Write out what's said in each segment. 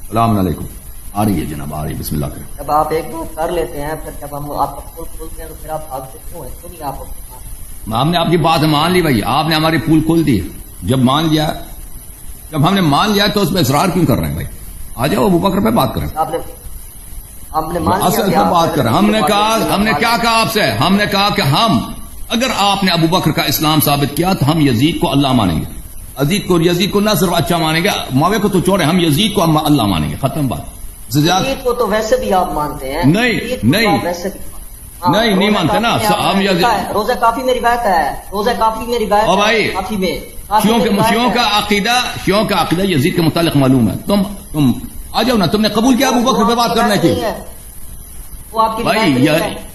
السلام علیکم. آ رہی ہے جناب، آ رہی ہے. بسم اللہ کریں. جب آپ ایک بات کر لیتے ہیں پھر جب ہم آپ کا پول کھولتے ہیں تو پھر آپ بھاگتے کیوں ہیں؟ کیوں نہیں آپ ہم نے آپ کی بات مان لی بھائی، آپ نے ہماری پول کھول دی. جب مان لیا، جب ہم نے مان لیا تو اس میں اصرار کیوں کر رہے ہیں بھائی؟ آ جاؤ ابو بکر پہ بات کریں. آپ نے مان لیا اصل کہ پہ آپ بات کریں. ہم نے کیا کہا آپ سے؟ ہم نے کہا کہ اگر آپ نے ابو بکر کا اسلام ثابت کیا تو ہم یزید کو اللہ مانیں گے. یزید کو نہ صرف اچھا مانیں گے، معاویہ کو تو چھوڑیں، ہم یزید کو اللہ مانیں گے. ختم بات. یزید کو تو ویسے بھی آپ مانتے ہیں. نہیں مانتے نا ہم. روزہ کافی میں روایت ہے، روزہ کافی میں روایت بھائی کافی میں شیعوں کا عقیدہ یزید کے متعلق معلوم ہے. تم آ جاؤ نا، تم نے قبول کیا ابو بکر پہ بات کرنے کی؟ وہ آپ کی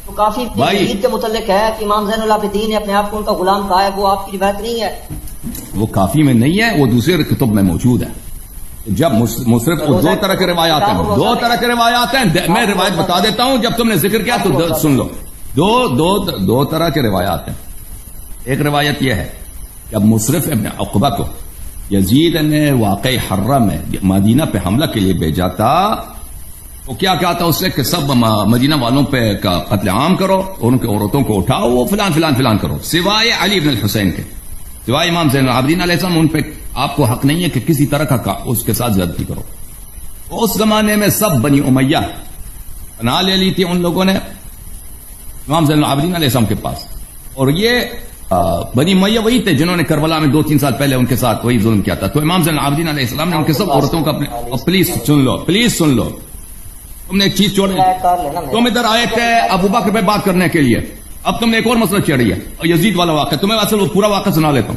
تو کافی یزید کے متعلق ہے کہ امام زین العابدین نے اپنے آپ کو ان کا غلام کہا ہے، وہ آپ کی روایت نہیں ہے. وہ کافی میں نہیں ہے، وہ دوسرے کتب میں موجود ہے. جب مصرف دو طرح کے روایات ہیں، میں روایت بتا دیتا ہوں. جب تم نے ذکر کیا تو سن لو. دو طرح کے روایات ہیں. ایک روایت یہ ہے کہ اب مصرف ابن عقبہ کو یزید نے واقعی حرہ میں مدینہ پہ حملہ کے لیے بھیجا تھا. وہ کیا کہتا اس سے کہ سب مدینہ والوں پہ قتل عام کرو، ان کے عورتوں کو اٹھاؤ، وہ فلان فلان فلان کرو، سوائے علی بن الحسین کے، سوائے امام زین العابدین علیہ السلام. ان پہ آپ کو حق نہیں ہے کہ کسی طرح کا اس کے ساتھ زیادتی کرو. اس زمانے میں سب بنی امیہ پناہ لے لی تھی ان لوگوں نے امام زین العابدین علیہ السلام کے پاس. اور یہ بنی امیہ وہی تھے جنہوں نے کربلا میں 2-3 سال پہلے ان کے ساتھ وہی ظلم کیا تھا. تو امام زین العابدین علیہ السلام نے ان کے سب عورتوں کا پلیز سن لو. تم نے ایک چیز چھوڑی، تم ادھر آئے تھے ابو بکر پہ بات کرنے کے لیے. اب تم نے ایک اور مسئلہ چھیڑی ہے، یزید والا واقعہ. تمہیں اصل وہ پورا واقعہ سنا لیتا ہوں.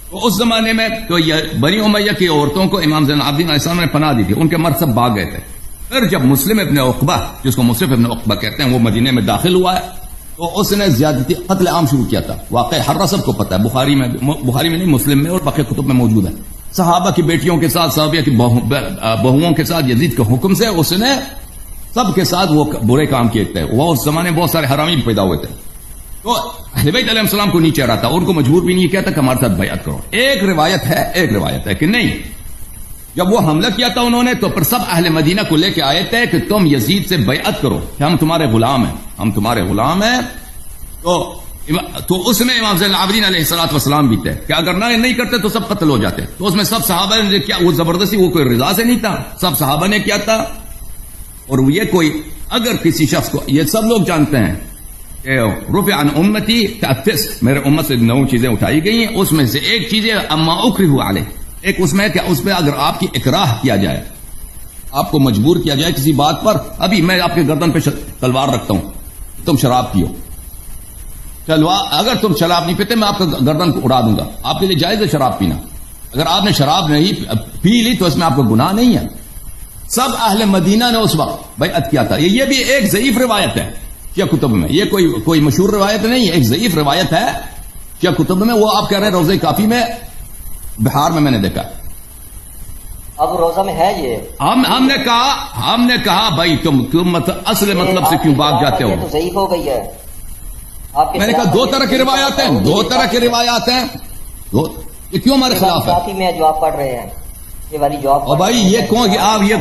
تو اس زمانے میں تو بنی امیہ کی عورتوں کو امام زین العابدین علیہ السلام نے پناہ دی تھی. ان کے مرد سب بھاگ گئے تھے. پھر جب مسلم ابن عقبہ، جس کو مصرف ابن عقبہ کہتے ہیں، وہ مدینے میں داخل ہوا ہے تو اس نے زیادتی قتل عام شروع کیا تھا. واقع حرہ سب کو پتا ہے، بخاری میں نہیں، مسلم میں اور باقی کتب میں موجود ہے. صحابہ کی بیٹیوں کے ساتھ، صحابہ کی بہوؤں کے ساتھ یزید کے حکم سے اس نے سب کے ساتھ وہ برے کام کیے تھے. وہ اس زمانے میں بہت سارے حرامی پیدا ہوئے تھے. تو اہل بیت علیہ السلام کو نہیں چاہ رہا تھا، ان کو مجبور بھی نہیں کیا تھا کہ ہمارے ساتھ بیعت کرو. ایک روایت ہے کہ نہیں، جب وہ حملہ کیا تھا انہوں نے تو پھر سب اہل مدینہ کو لے کے آئے تھے کہ تم یزید سے بیعت کرو کہ ہم تمہارے غلام ہیں. تو اس میں امام زین العابدین علیہ السلام بھی تھے کہ اگر نہیں کرتے تو سب قتل ہو جاتے. تو اس میں سب صحابہ نے کیا، وہ زبردستی، وہ کوئی رضا سے نہیں تھا، سب صحابہ نے کیا تھا. اور یہ کوئی اگر کسی شخص کو، یہ سب لوگ جانتے ہیں کہ رفع عن امتی تأتس، میرے امت سے 9 چیزیں اٹھائی گئی ہیں. اس میں سے ایک چیز ہے اما اکرہ علیہ. ایک اس میں کہ اس میں اگر آپ کی اکراہ کیا جائے، آپ کو مجبور کیا جائے کسی بات پر. ابھی میں آپ کے گردن پہ تلوار رکھتا ہوں، تم شراب پیو، اگر تم شراب نہیں پیتے میں آپ کا گردن کو اڑا دوں گا. آپ کے لیے جائز ہے شراب پینا. اگر آپ نے شراب نہیں پی لی تو اس میں آپ کو گناہ نہیں ہے. سب اہل مدینہ نے اس وقت بیعت کیا تھا. یہ بھی ایک ضعیف روایت ہے کیا کتب میں، یہ کوئی مشہور روایت نہیں ہے، ایک ضعیف روایت ہے کیا کتب میں. وہ آپ کہہ رہے ہیں روضہ کافی میں، بہار میں نے دیکھا. اب روزہ میں ہے یہ. ہم نے کہا بھائی تم اصل مطلب سے کیوں بھاگ جاتے ہو. ضعیف ہو گئی ہے. میں نے کہا 2 طرح کی روایات ہیں، یہ کیوں ہمارے خلاف ہے؟ کافی میں جو آپ پڑھ رہے ہیں یہ والی جو آپ، اور بھائی یہ کون، آپ یہ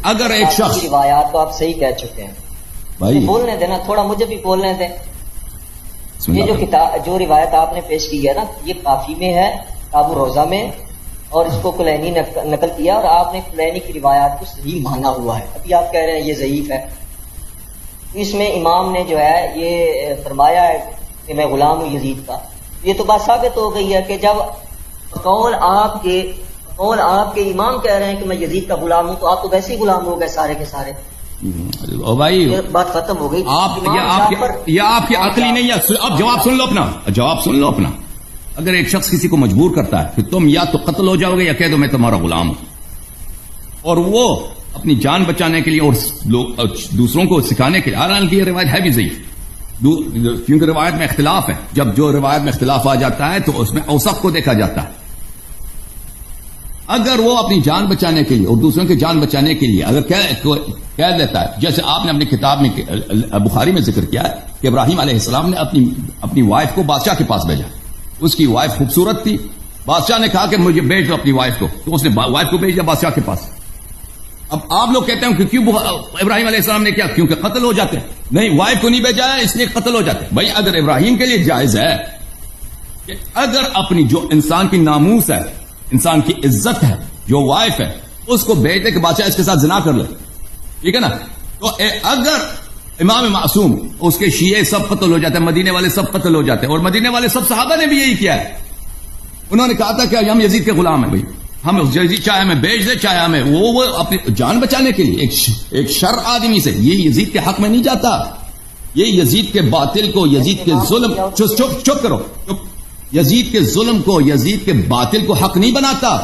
اگر ایک شخص، روایات تو آپ صحیح کہہ چکے ہیں بھائی. بولنے دینا تھوڑا، مجھے بھی بولنے دیں. یہ جو روایت آپ نے پیش کی ہے نا، یہ کافی میں ہے، کتاب روزہ میں، اور اس کو کلینی نقل کیا اور آپ نے کلینی کی روایات کو صحیح مانا ہوا ہے. ابھی آپ کہہ رہے ہیں یہ ضعیف ہے. اس میں امام نے جو ہے یہ فرمایا ہے کہ میں غلام ہوں یزید کا. یہ تو بات ثابت ہو گئی ہے کہ جب قول آپ کے امام کہہ رہے ہیں کہ میں یزید کا غلام ہوں تو آپ تو ویسے ہی غلام ہو گئے سارے کے سارے. بھائی بات ختم ہو گئی. یہ آپ کی عقلی نہیں ہے. اب جواب سن لو اپنا. اگر ایک شخص کسی کو مجبور کرتا ہے کہ تم یا تو قتل ہو جاؤ گے یا کہہ دو میں تمہارا غلام ہوں، اور وہ اپنی جان بچانے کے لیے اور دوسروں کو سکھانے کے لیے، حالانکہ یہ روایت ہے بھی ضعیف کیونکہ روایت میں اختلاف ہے. جب جو روایت میں اختلاف آ جاتا ہے تو اس میں اوصاف کو دیکھا جاتا ہے. اگر وہ اپنی جان بچانے کے لیے اور دوسروں کی جان بچانے کے لیے اگر کہہ دیتا ہے، جیسے آپ نے اپنی کتاب میں بخاری میں ذکر کیا ہے کہ ابراہیم علیہ السلام نے اپنی وائف کو بادشاہ کے پاس بھیجا. اس کی وائف خوبصورت تھی، بادشاہ نے کہا کہ مجھے بھیج دو اپنی وائف کو، تو اس نے وائف کو بھیج دیا بادشاہ کے پاس. اب آپ لوگ کہتے ہیں کہ کیوں ابراہیم علیہ السلام نے کیا؟ کیونکہ قتل ہو جاتے ہیں. نہیں، وائف کو نہیں بھیجا ہے اس لیے قتل ہو جاتے ہیں. بھائی اگر ابراہیم کے لیے جائز ہے کہ اگر اپنی جو انسان کی ناموس ہے، انسان کی عزت ہے، جو وائف ہے، اس کو بھیج دے کہ بادشاہ اس کے ساتھ زنا کر لے، ٹھیک ہے نا؟ تو اگر امام معصوم اس کے شیعہ سب قتل ہو جاتے ہیں، مدینے والے سب قتل ہو جاتے ہیں، اور مدینے والے سب صحابہ نے بھی یہی کیا ہے. انہوں نے کہا تھا کہ ہم یزید کے غلام ہیں. بھائی ہم یزید چاہے ہمیں بیچ دے، چاہے ہمیں وہ اپنی جان بچانے کے لیے ایک شر آدمی سے، یہ یزید کے حق میں نہیں جاتا. یہ یزید کے باطل کو، یزید کے ظلم، چپ کرو، یزید کے ظلم کو، یزید کے باطل کو حق نہیں بناتا.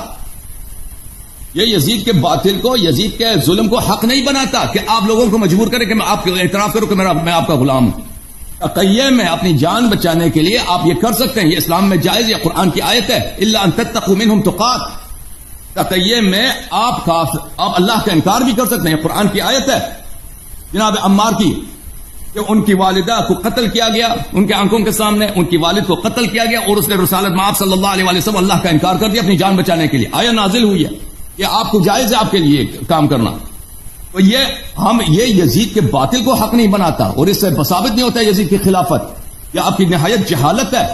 یہ یزید کے باطل کو، یزید کے ظلم کو حق نہیں بناتا کہ آپ لوگوں کو مجبور کریں کہ میں آپ کو اعتراف کروں کہ میں آپ کا غلام ہوں. تقیہ میں اپنی جان بچانے کے لیے آپ یہ کر سکتے ہیں، یہ اسلام میں جائز، یہ قرآن کی آیت ہے. الا ان تتقوا منهم تقات. تقیہ میں آپ اللہ کا انکار بھی کر سکتے ہیں، قرآن کی آیت ہے جناب عمار کی کہ ان کی والدہ کو قتل کیا گیا، ان کے آنکھوں کے سامنے ان کی والد کو قتل کیا گیا، اور اس نے رسالت میں آپ صلی اللہ علیہ وسلم اللہ کا انکار کر دیا اپنی جان بچانے کے لیے. آیت نازل ہوئی ہے کہ آپ کو جائز ہے آپ کے لیے کام کرنا. تو یہ یزید کے باطل کو حق نہیں بناتا، اور اس سے ثابت نہیں ہوتا یزید کی خلافت. یہ آپ کی نہایت جہالت ہے.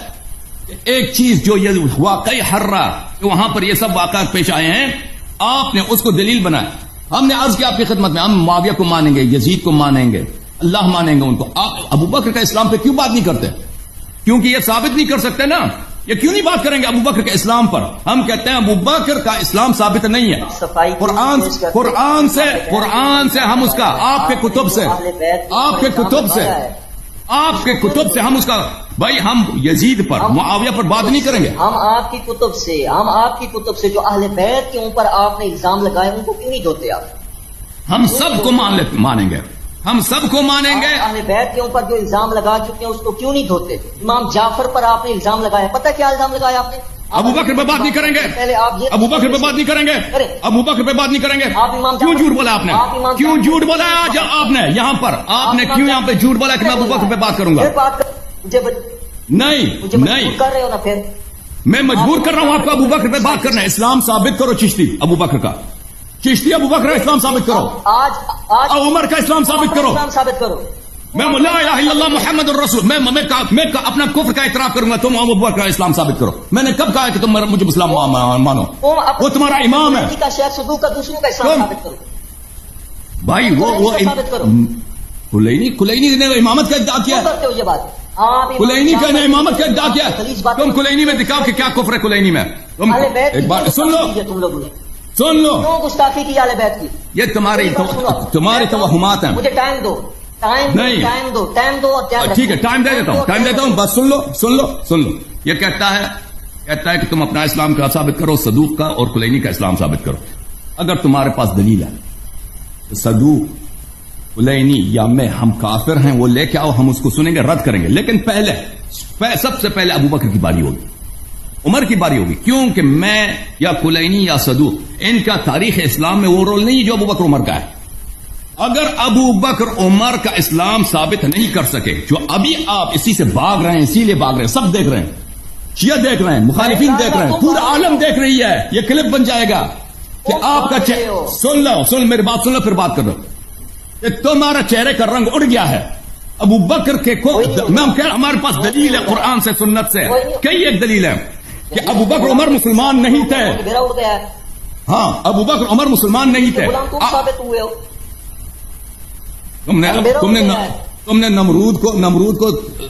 ایک چیز جو یہ واقعی حرہ کہ وہاں پر یہ سب واقعات پیش آئے ہیں، آپ نے اس کو دلیل بنایا. ہم نے عرض کیا آپ کی خدمت میں، ہم معاویہ کو مانیں گے، یزید کو مانیں گے، اللہ مانیں گے ان کو. آپ ابو بکر کا اسلام پہ کیوں بات نہیں کرتے؟ کیونکہ یہ ثابت نہیں کر سکتے نا. یہ کیوں نہیں بات کریں گے ابو بکر کے اسلام پر؟ ہم کہتے ہیں ابو بکر کا اسلام ثابت نہیں ہے. قرآن سے ہم اس کا، آپ کے کتب سے ہم اس کا. بھائی ہم یزید پر، معاویہ پر بات نہیں کریں گے. ہم آپ کی کتب سے جو اہل بیت کے اوپر آپ نے الزام لگائے ان کو کیوں نہیں دھوتے آپ؟ ہم سب کو مانیں گے، ہم سب کو مانیں گے. اہل بیت کے اوپر جو الزام لگا چکے ہیں اس کو کیوں نہیں دھوتے؟ امام جعفر پر آپ نے الزام لگایا، پتہ کیا الزام لگایا آپ نے؟ ابو بکر پہ بات نہیں کریں گے، ابو بکر پہ بات نہیں کریں گے، ابو بکر پہ بات نہیں کریں گے. کیوں جھوٹ بولا آپ نے؟ کیوں جھوٹ بولا آپ نے یہاں پر؟ آپ نے کیوں یہاں پہ جھوٹ بولا کہ میں ابو بکر پہ بات کروں گا؟ نہیں کر رہے ہو نا. پھر میں مجبور کر رہا ہوں آپ کو ابو بکر پہ بات کرنا ہے. اسلام ثابت کرو چشتی ابو بکر کا، چشتی ابو بکر کا اسلام ثابت کرو. آج عمر کا اسلام ثابت کرو. میں لا الہ الا اللہ محمد الرسول، میں اپنا کفر کا اعتراف کروں گا، تم ابو بکر کا اسلام ثابت کرو. میں نے کب کہا کہ تم مجھے اسلام مانو؟ وہ تمہارا امام ہے. بھائی وہ کلینی نے امامت کا ادعا کیا، کلینی کا نے امامت کا ادعا کیا. تم کلینی میں دکھاؤ کہ کیا کفر ہے کلینی میں. تم ایک بار سن لو، گستاخی کی اہل بیت کی، یہ تمہاری توہمات ہیں. مجھے ٹائم دو اور ٹھیک ہے ٹائم دے دیتا ہوں. بس سن لو. یہ کہتا ہے کہ تم اپنا اسلام کا ثابت کرو، صدوق کا اور کلینی کا اسلام ثابت کرو. اگر تمہارے پاس دلیل ہے تو صدوق، کلینی یا میں ہم کافر ہیں وہ لے کے آؤ، ہم اس کو سنیں گے، رد کریں گے. لیکن سب سے پہلے ابو بکر کی باری ہوگی، عمر کی باری ہوگی. کیونکہ میں یا کلینی یا صدوق، ان کا تاریخ اسلام میں وہ رول نہیں جو ابو بکر عمر کا ہے. اگر ابو بکر عمر کا اسلام ثابت نہیں کر سکے، جو ابھی آپ اسی سے بھاگ رہے ہیں، اسی لیے بھاگ رہے ہیں، سب دیکھ رہے ہیں، شیعہ دیکھ رہے ہیں، مخالفین دیکھ رہے ہیں، پورا عالم دیکھ رہی ہے. یہ کلپ بن جائے گا کہ آپ کا سن میری بات سن لو پھر بات کر رہا ہوں کہ تمہارا چہرے کا رنگ اڑ گیا ہے. ابو بکر کے ہمارے پاس دلیل ہے قرآن سے، سنت سے، کئی ایک دلیل ہے کہ ابو بکر عمر مسلمان نہیں تھے. ہاں ابو بکر عمر مسلمان نہیں تھے. تم نے نمرود کو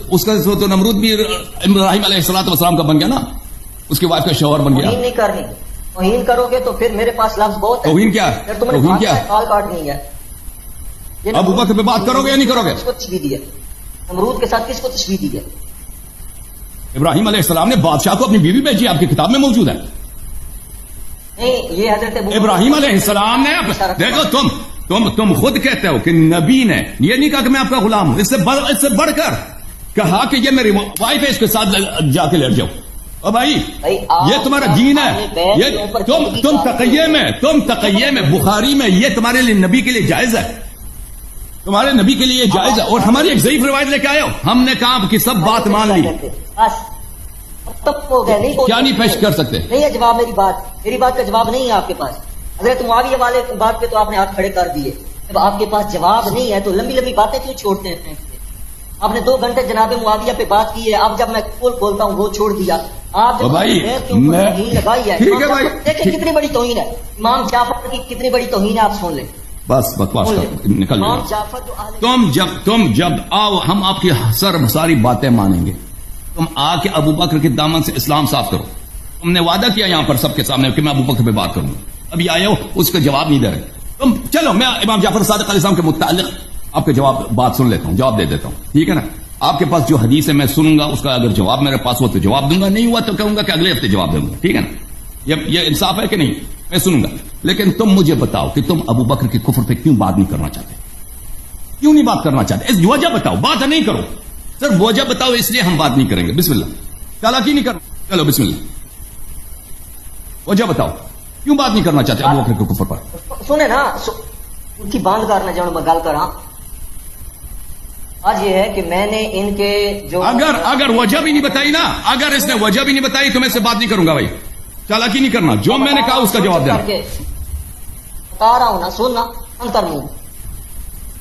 اس کا تو نمرود بھی ابراہیم علیہ السلام کا بن گیا نا، اس کی وائف کا شوہر بن گیا. نہیں کرنی، توہین کرو گے تو پھر میرے پاس لفظ بہت ہے. توہین کیا ہے؟ توہین کیا ہے؟ کال کاٹنی ہے. ابو بکر پہ بات کرو گے یا نہیں کرو گے؟ کس کو تشبیہ دی ہے نمرود کے ساتھ؟ کس کو تشبیہ دی ہے؟ ابراہیم علیہ السلام نے بادشاہ کو اپنی بیوی بھیجی، آپ کی کتاب میں موجود ہے. نہیں، یہ حضرت ابراہیم علیہ السلام نے، دیکھو تم خود کہتے ہو کہ نبی نے یہ نہیں کہا کہ میں آپ کا غلام ہوں، اس سے بڑھ کر کہا کہ یہ میری وائف ہے، اس کے ساتھ جا کے لیٹ جاؤ. اور بھائی یہ تمہارا دین ہے. یہ تم تقیہ میں بخاری میں یہ تمہارے لیے نبی کے لیے جائز ہے، تمہارے نبی کے لیے جائز ہے. اور ہماری ایک ضعیف روایت لے کے آئے ہو. ہم نے کہا کہ سب بات مان لی، کیا نہیں پیش کر سکتے؟ نہیں ہے جواب. میری بات کا جواب نہیں ہے آپ کے پاس. حضرت معاویہ والے بات پہ تو آپ نے ہاتھ کھڑے کر دیے. جب آپ کے پاس جواب نہیں ہے تو لمبی لمبی باتیں کیوں چھوڑتے ہیں؟ آپ نے 2 گھنٹے جناب معاویہ پہ بات کی ہے. اب جب میں کھولتا ہوں وہ چھوڑ دیا. آپ بھائی لگائی ہے. دیکھیں کتنی بڑی توہین ہے. امام جعفر کی کتنی بڑی توہین ہے. آپ سن لیں. بس بکواس نکل تم جب آؤ ہم آپ کی ساری باتیں مانیں گے. تم آ کے ابو بکر کے دامن سے اسلام صاف کرو. تم نے وعدہ کیا یہاں پر سب کے سامنے کہ میں ابو بکر پہ بات کروں گا. ابھی آئے ہو اس کا جواب نہیں دے رہے تم. چلو میں امام جعفر صادق علیہ السلام کے متعلق آپ کے بات سن لیتا ہوں, جواب دے دیتا ہوں. ٹھیک ہے نا. آپ کے پاس جو حدیث ہے میں سنوں گا, اس کا اگر جواب میرے پاس ہو تو جواب دوں گا, نہیں ہوا تو کہوں گا کہ اگلے ہفتے جواب دوں گا. ٹھیک ہے نا. یہ انصاف ہے کہ نہیں؟ میں سنوں گا. لیکن تم مجھے بتاؤ کہ تم ابو بکر کے کفر پہ کیوں بات نہیں کرنا چاہتے؟ کیوں نہیں بات کرنا چاہتے؟ اس وجہ بتاؤ. بات نہیں کرو, صرف وجہ بتاؤ. اس لیے ہم بات نہیں کریں گے. بسم اللہ. چالاکی نہیں کرنا. چلو بسم اللہ. وجہ بتاؤ کیوں بات نہیں کرنا چاہتے ابو بکر کے کفر پر؟ سنے نا ان کی باندھ کرنا جاؤ میں گل کراں. آج یہ ہے کہ میں نے ان کے جو اگر وجہ بھی نہیں بتائی نا, اگر اس نے وجہ بھی نہیں بتائی تو میں اس سے بات نہیں کروں گا. بھائی چالاکی نہیں کرنا. جو میں نے کہا اس کا جواب دینا. بتا رہا ہوں نا, سننا انتر منہ.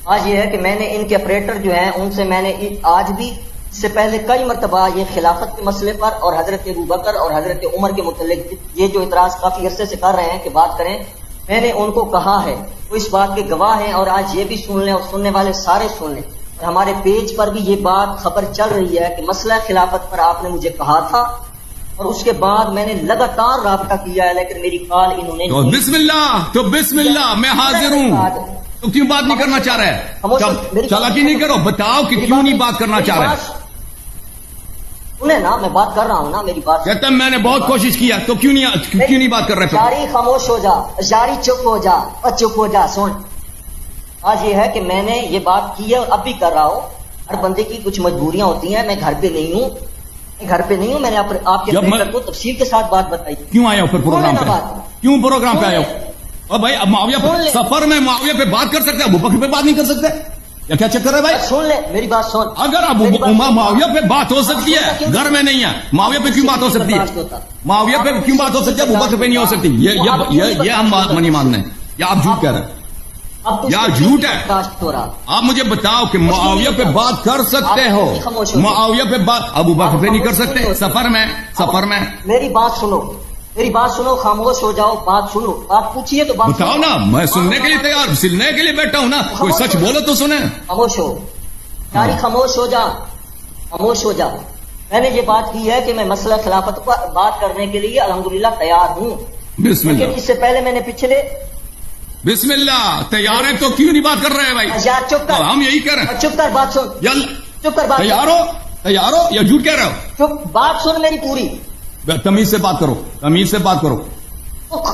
آج یہ ہے کہ میں نے ان کے آپریٹر جو ہیں ان سے میں نے آج بھی اس سے پہلے کئی مرتبہ یہ خلافت کے مسئلے پر اور حضرت ابو بکر اور حضرت عمر کے متعلق یہ جو اعتراض کافی عرصے سے کر رہے ہیں کہ بات کریں, میں نے ان کو کہا ہے, وہ اس بات کے گواہ ہیں. اور آج یہ بھی سن لیں اور سننے والے سارے سن لیں. اور ہمارے پیج پر بھی یہ بات خبر چل رہی ہے کہ مسئلہ خلافت پر آپ نے مجھے کہا تھا اور اس کے بعد میں نے لگاتار رابطہ کیا ہے, لیکن میری کال انہوں نے تو بسم اللہ میں حاضر ہوں. تو کیوں بات نہیں کرنا چاہ رہا ہے؟ چالاکی نہیں کرو. بتاؤ کہ کیوں نہیں بات کرنا چاہ رہا ہے. انہیں نا میں بات کر رہا ہوں نا, میری بات کہتا میں نے بہت کوشش کیا تو کیوں نہیں بات کر رہے؟ جاری خاموش ہو جا, جاری چپ ہو جا, اور چپ ہو جا. سن, آج یہ ہے کہ میں نے یہ بات کی ہے اور اب بھی کر رہا ہوں. ہر بندے کی کچھ مجبوریاں ہوتی ہیں. میں گھر پہ نہیں ہوں, میں نے آپ کے کو تفصیل کے ساتھ بات بتائی. کیوں آئے ہو پھر پروگرام پہ؟ کیوں پروگرام پہ آئے ہو؟ اور بھائی اب معاویہ سفر میں معاویہ پہ بات کر سکتے, ابو بکر پہ بات نہیں کر سکتے؟ کیا چکر ہے بھائی؟ سن لے میری بات سن. اگر ابو معاویہ پہ بات ہو سکتی ہے, گھر میں نہیں ہے, معاویہ پہ کیوں بات ہو سکتی ہے؟ معاویہ پہ کیوں بات ہو سکتی ہے, ابو بکر پہ نہیں ہو سکتی؟ یہ ہم نہیں مانتے ہیں. یا آپ جھوٹ کہہ رہے ہیں یا جھوٹ ہے؟ آپ مجھے بتاؤ کہ معاویہ پہ بات کر سکتے ہو, معاویہ پہ بات ابو بکر پہ نہیں کر سکتے؟ سفر میں میری بات سنو, خاموش ہو جاؤ, بات سنو. آپ پوچھیے تو بتاؤ نا, میں سننے کے لیے تیار, سننے کے لیے بیٹھا ہوں نا. کوئی سچ بولو تو سنیں. خاموش ہو یاری, خاموش ہو جا. میں نے یہ بات کی ہے کہ میں مسئلہ خلافت پر بات کرنے کے لیے الحمدللہ تیار ہوں. بسم اللہ. لیکن اس سے پہلے میں نے پچھلے بسم اللہ تیار ہے تو کیوں نہیں بات کر رہے ہیں بھائی؟ یار چپ کر, ہم یہی کر رہے ہیں. چپ کر, بات سن. چپ کر, بات تیار ہو یا جھوٹ کہہ رہے ہو؟ چپ, بات سن میری پوری. تمیز سے بات کرو, تمیز سے بات کرو.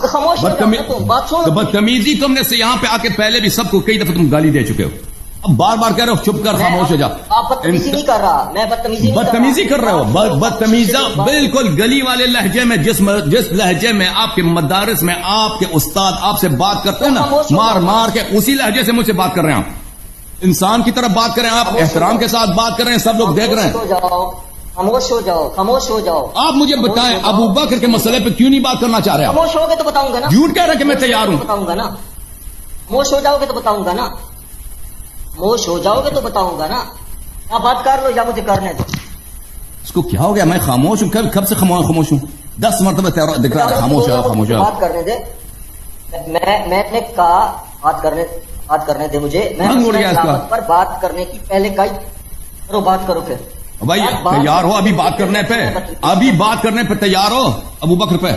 خاموش بات سن. بدتمیزی تم نے یہاں پہ آ کے پہلے بھی سب کو کئی دفعہ تم گالی دے چکے ہو, اب بار بار کہہ رہے ہو چپ کر, خاموش ہو جا. آپ بدتمیزی نہیں کر رہا, میں بدتمیزی کر رہے ہو. بدتمیزی بالکل گلی والے لہجے میں, جس لہجے میں آپ کے مدارس میں آپ کے استاد آپ سے بات کرتے ہیں نا, مار کے اسی لہجے سے مجھ سے بات کر رہے ہیں. آپ انسان کی طرف بات کر رہے ہیں, آپ احترام کے ساتھ بات کر رہے ہیں, سب لوگ دیکھ رہے ہیں. خاموش ہو جاؤ. آپ مجھے بتائیں ابو بکر کے مسئلے پہ کیوں نہیں بات کرنا چاہ رہے ہیں؟ خاموش ہو گے تو بتاؤں گا نا. جھوٹ کہہ رہے کہ میں تیار ہوں. بتاؤں گا نا. خاموش ہو جاؤ گے تو بتاؤں گا نا. خاموش ہو جاؤ گے تو بتاؤں گا نا. آپ بات کر لو یا مجھے کرنے دو. اس کو کیا ہو گیا؟ میں خاموش ہوں. کب سے خاموش ہوں؟ 10 مرتبہ دکھ رہا ہے خاموش ہے. بات کرنے دے. میں نے کہا بات کرنے دے مجھے. میں پر بات کرنے کی پہلے کرو, بات کرو. پھر بھائی تیار ہو ابھی بات کرنے پہ تیار ہو ابو بکر پہ؟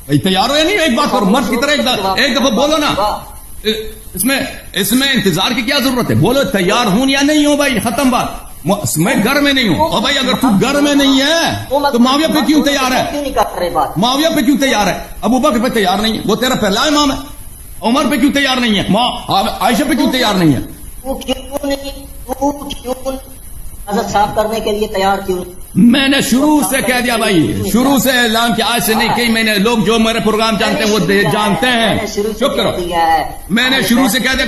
بھائی تیار ہو یا نہیں؟ ایک بات کرو, مرد کی طرح ایک دفعہ بولو نا. اس میں انتظار کی کیا ضرورت ہے؟ بولو تیار ہوں یا نہیں ہوں. بھائی ختم بات. میں گھر میں نہیں ہوں. اور بھائی اگر تو گھر میں نہیں ہے تو معاویہ پہ کیوں تیار ہے؟ معاویہ پہ کیوں تیار ہے؟ ابو بکر پہ تیار نہیں ہے, وہ تیرا پہلا امام ہے. عمر پہ کیوں تیار نہیں ہے؟ عائشہ پہ کیوں تیار نہیں ہے؟ حضرت صاف کرنے کے لیے تیار کیوں؟ میں نے شروع سے کہہ دیا بھائی, شروع سے اعلان کیا, آج سے نہیں کہیں. میں نے لوگ جو میرے پروگرام جانتے ہیں وہ جانتے ہیں. چپ کرو. میں نے شروع سے کہہ دیا